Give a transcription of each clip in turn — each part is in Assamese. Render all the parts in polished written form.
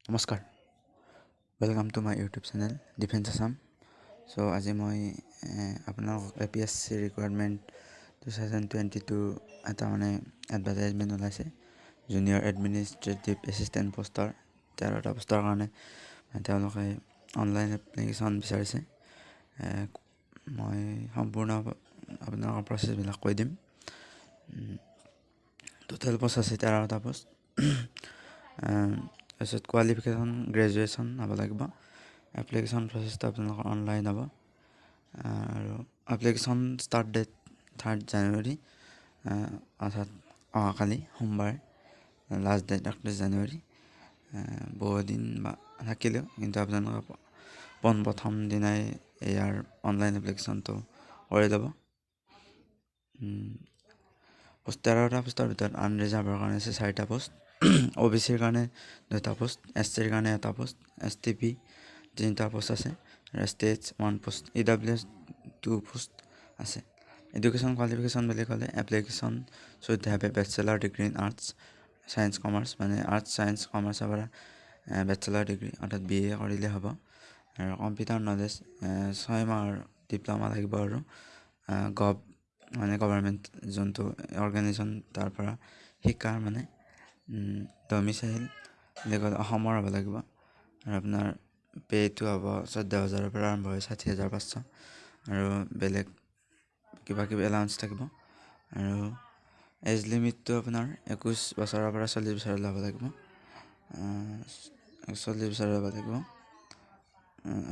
নমস্কাৰ, welcome to my YouTube channel defence Assam. চ' আজি মই আপোনালোকক APSC ৰিকুৱাৰমেণ্ট 2022 এটা এডভাৰটাইজমেণ্ট ওলাইছে জুনিয়ৰ এডমিনিষ্ট্ৰেটিভ এছিষ্টেণ্ট পষ্টৰ 13টা পষ্টৰ কাৰণে তেওঁলোকে অনলাইন এপ্লিকেশ্যন বিচাৰিছে। মই সম্পূৰ্ণ আপোনালোকৰ প্ৰচেছবিলাক কৈ দিম। টোটেল পষ্ট আছে 13টা পষ্ট। তাৰপিছত কোৱালিফিকেশ্যন গ্ৰেজুৱেশ্যন হ'ব লাগিব। এপ্লিকেশ্যন প্ৰচেছটো আপোনালোকৰ অনলাইন হ'ব আৰু এপ্লিকেশ্যন ষ্টাৰ্ট ডেট 3 জানুৱাৰী, অৰ্থাৎ অহাকালি সোমবাৰ। লাষ্ট ডেট 31 জানুৱাৰী। বহুদিন থাকিলেও কিন্তু আপোনালোকে প্ৰথম দিনাই ইয়াৰ অনলাইন এপ্লিকেশ্যনটো কৰি ল'ব। 13টা পষ্টৰ ভিতৰত আনৰিজাৰ্ভৰ কাৰণে আছে 4টা পষ্ট, OBCৰ কাৰণে 2টা পষ্ট, SCৰ কাৰণে 1টা পষ্ট, STP 3টা পষ্ট আছে, STH 1 পষ্ট, EWS 2 পষ্ট আছে। এডুকেশ্যন কোৱালিফিকেশ্যন বুলি ক'লে application should have a bachelor degree in arts, science, commerce, arts, science, কমাৰ্চৰ পৰা বেচেলাৰ ডিগ্ৰী অৰ্থাৎ BA কৰিলে হ'ব। আৰু কম্পিউটাৰ নলেজ 6 মাহৰ ডিপ্ল'মা লাগিব আৰু গভৰ্ণমেণ্ট যোনটো অৰ্গেনাইজেশ্যন তাৰ পৰা শিকাৰ ডমিচাইল বুলি ক'লে অসমৰ হ'ব লাগিব। আৰু আপোনাৰ পে'টো হ'ব 14,000ৰ পৰা আৰম্ভ হৈ 60,500 আৰু বেলেগ কিবা এলাউঞ্চ থাকিব। আৰু এজ লিমিটটো আপোনাৰ 21 বছৰৰ পৰা 40 বছৰলৈ হ'ব লাগিব। 40 বছৰ হ'ব লাগিব।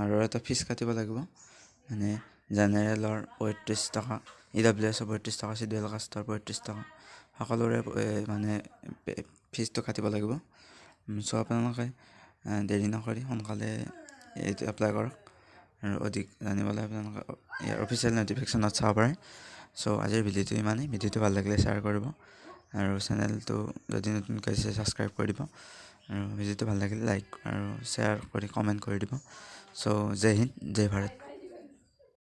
আৰু এটা ফিজ কাটিব লাগিব, জেনেৰেলৰ 35 টকা, EWSৰ 35 টকা, চিডিউল কাষ্টৰ 35 টকা, সকলোৰে ফিজটো কাটিব লাগিব। চ' আপোনালোকে দেৰি নকৰি সোনকালে এইটো এপ্লাই কৰক আৰু অধিক জানিবলৈ আপোনালোকে ইয়াৰ অফিচিয়েল ন'টিফিকেশ্যনত চাব পাৰে। চ' আজিৰ ভিডিঅ'টো ইমানেই। ভিডিঅ'টো ভাল লাগিলে শ্বেয়াৰ কৰিব আৰু চেনেলটো যদি নতুনকৈ আছে ছাবস্ক্ৰাইব কৰি দিব আৰু ভিডিঅ'টো ভাল লাগিলে লাইক আৰু শ্বেয়াৰ কৰি কমেণ্ট কৰি দিব। চ' জয় হিন্দ, জয় ভাৰত।